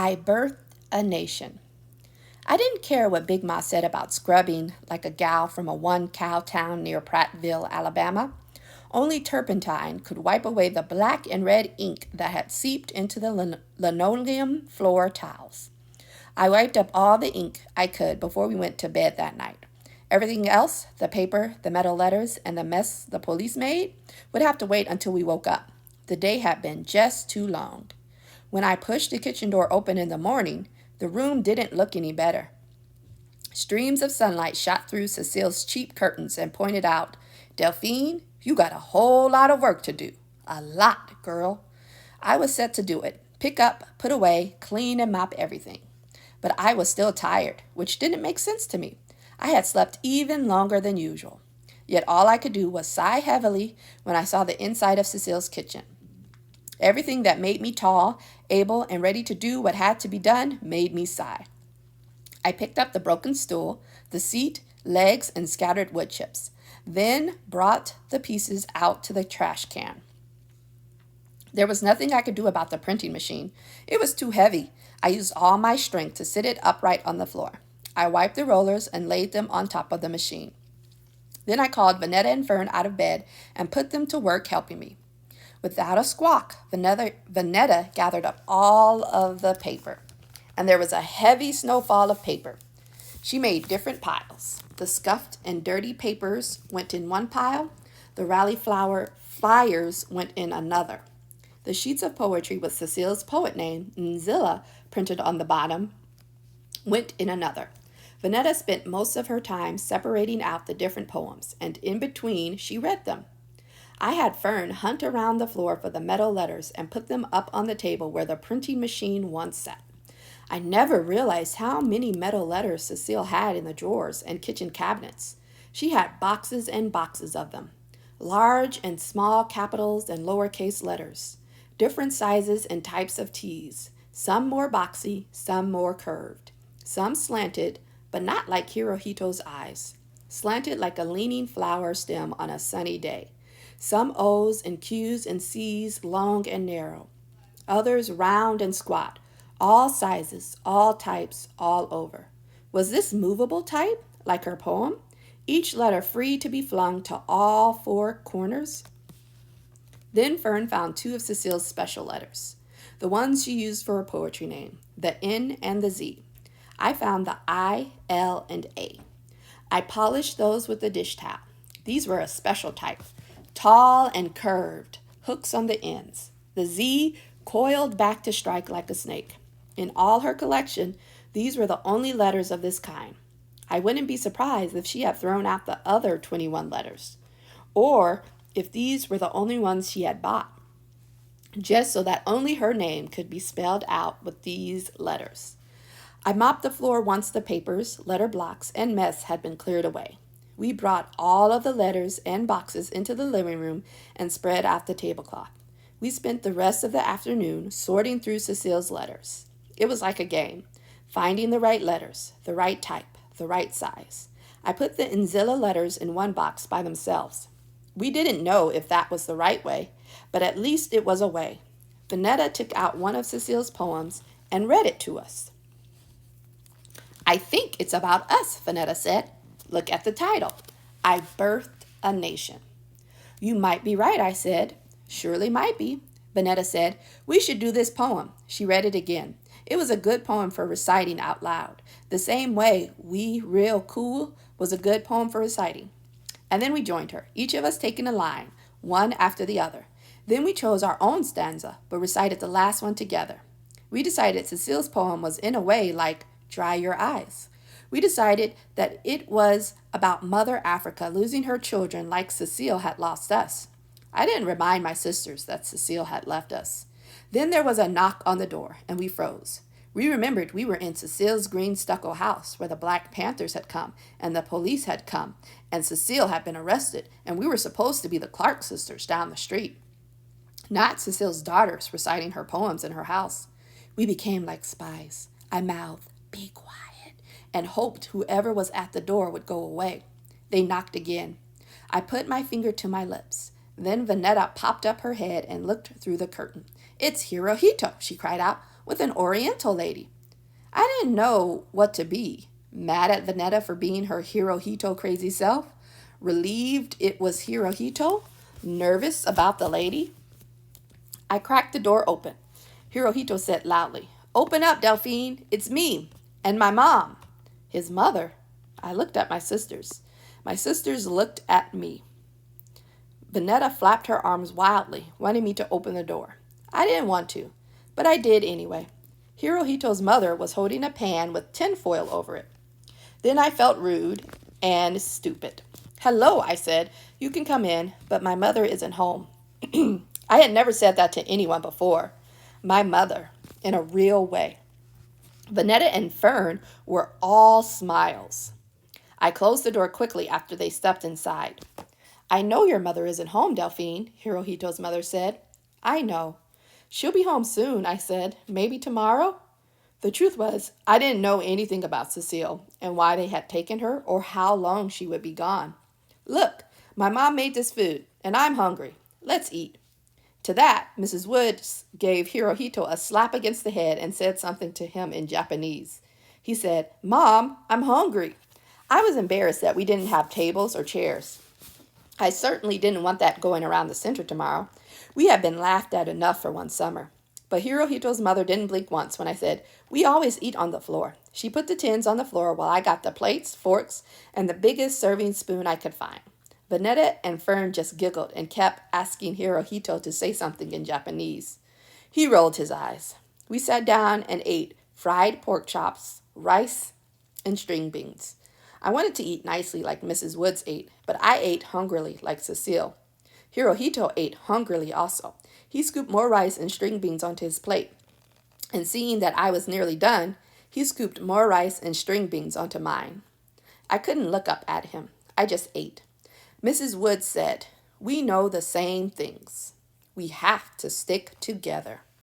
I birthed a nation. I didn't care what Big Ma said about scrubbing like a gal from a one-cow town near Prattville, Alabama. Only turpentine could wipe away the black and red ink that had seeped into the linoleum floor tiles. I wiped up all the ink I could before we went to bed that night. Everything else, the paper, the metal letters, and the mess the police made, would have to wait until we woke up. The day had been just too long. When I pushed the kitchen door open in the morning, the room didn't look any better. Streams of sunlight shot through Cecile's cheap curtains and pointed out, "Delphine, you got a whole lot of work to do. A lot, girl." I was set to do it. Pick up, put away, clean and mop everything. But I was still tired, which didn't make sense to me. I had slept even longer than usual. Yet all I could do was sigh heavily when I saw the inside of Cecile's kitchen. Everything that made me tall, able, and ready to do what had to be done made me sigh. I picked up the broken stool, the seat, legs, and scattered wood chips, then brought the pieces out to the trash can. There was nothing I could do about the printing machine. It was too heavy. I used all my strength to sit it upright on the floor. I wiped the rollers and laid them on top of the machine. Then I called Vanetta and Fern out of bed and put them to work helping me. Without a squawk, Vanetta gathered up all of the paper, and there was a heavy snowfall of paper. She made different piles. The scuffed and dirty papers went in one pile. The rally flower flyers went in another. The sheets of poetry with Cecile's poet name, Nzilla, printed on the bottom, went in another. Vanetta spent most of her time separating out the different poems, and in between she read them. I had Fern hunt around the floor for the metal letters and put them up on the table where the printing machine once sat. I never realized how many metal letters Cecile had in the drawers and kitchen cabinets. She had boxes and boxes of them. Large and small capitals and lowercase letters. Different sizes and types of T's. Some more boxy, some more curved. Some slanted, but not like Hirohito's eyes. Slanted like a leaning flower stem on a sunny day. Some O's and Q's and C's long and narrow. Others round and squat. All sizes, all types, all over. Was this movable type, like her poem? Each letter free to be flung to all four corners? Then Fern found two of Cecile's special letters, the ones she used for her poetry name, the N and the Z. I found the I, L, and A. I polished those with the dish towel. These were a special type, tall and curved, hooks on the ends. The Z coiled back to strike like a snake. In all her collection, these were the only letters of this kind. I wouldn't be surprised if she had thrown out the other 21 letters, or if these were the only ones she had bought, just so that only her name could be spelled out with these letters. I mopped the floor once the papers, letter blocks, and mess had been cleared away. We brought all of the letters and boxes into the living room and spread out the tablecloth. We spent the rest of the afternoon sorting through Cecile's letters. It was like a game, finding the right letters, the right type, the right size. I put the Nzilla letters in one box by themselves. We didn't know if that was the right way, but at least it was a way. Vanetta took out one of Cecile's poems and read it to us. "I think it's about us," Vanetta said. "Look at the title. I birthed a nation." "You might be right," I said. "Surely might be." Vanetta said, "We should do this poem." She read it again. It was a good poem for reciting out loud, the same way "We Real Cool" was a good poem for reciting. And then we joined her, each of us taking a line, one after the other. Then we chose our own stanza, but recited the last one together. We decided Cecile's poem was in a way like "Dry Your Eyes." We decided that it was about Mother Africa losing her children like Cecile had lost us. I didn't remind my sisters that Cecile had left us. Then there was a knock on the door, and we froze. We remembered we were in Cecile's green stucco house where the Black Panthers had come and the police had come, and Cecile had been arrested, and we were supposed to be the Clark sisters down the street, not Cecile's daughters reciting her poems in her house. We became like spies. I mouthed, "Be quiet," and hoped whoever was at the door would go away. They knocked again. I put my finger to my lips. Then Vanetta popped up her head and looked through the curtain. "It's Hirohito," she cried out. with an Oriental lady. I didn't know what to be. Mad at Vanetta for being her Hirohito crazy self? Relieved it was Hirohito? Nervous about the lady? I cracked the door open. Hirohito said loudly, "Open up, Delphine. It's me. And my mom." His mother? I looked at my sisters. My sisters looked at me. Vanetta flapped her arms wildly, wanting me to open the door. I didn't want to, but I did anyway. Hirohito's mother was holding a pan with tinfoil over it. Then I felt rude and stupid. "Hello," I said. "You can come in, but my mother isn't home." I had never said that to anyone before. My mother, in a real way. Vanetta and Fern were all smiles. I closed the door quickly after they stepped inside. "I know your mother isn't home, Delphine," Hirohito's mother said. "I know." "She'll be home soon," I said. "Maybe tomorrow?" The truth was, I didn't know anything about Cecile and why they had taken her or how long she would be gone. "Look, my mom made this food, and I'm hungry. Let's eat." To that, Mrs. Woods gave Hirohito a slap against the head and said something to him in Japanese. He said, "Mom, I'm hungry." I was embarrassed that we didn't have tables or chairs. I certainly didn't want that going around the center tomorrow. We had been laughed at enough for one summer. But Hirohito's mother didn't blink once when I said, "We always eat on the floor." She put the tins on the floor while I got the plates, forks, and the biggest serving spoon I could find. Vanetta and Fern just giggled and kept asking Hirohito to say something in Japanese. He rolled his eyes. We sat down and ate fried pork chops, rice, and string beans. I wanted to eat nicely like Mrs. Woods ate, but I ate hungrily like Cecile. Hirohito ate hungrily also. He scooped more rice and string beans onto his plate. And seeing that I was nearly done, he scooped more rice and string beans onto mine. I couldn't look up at him. I just ate. Mrs. Woods said, "We know the same things. We have to stick together."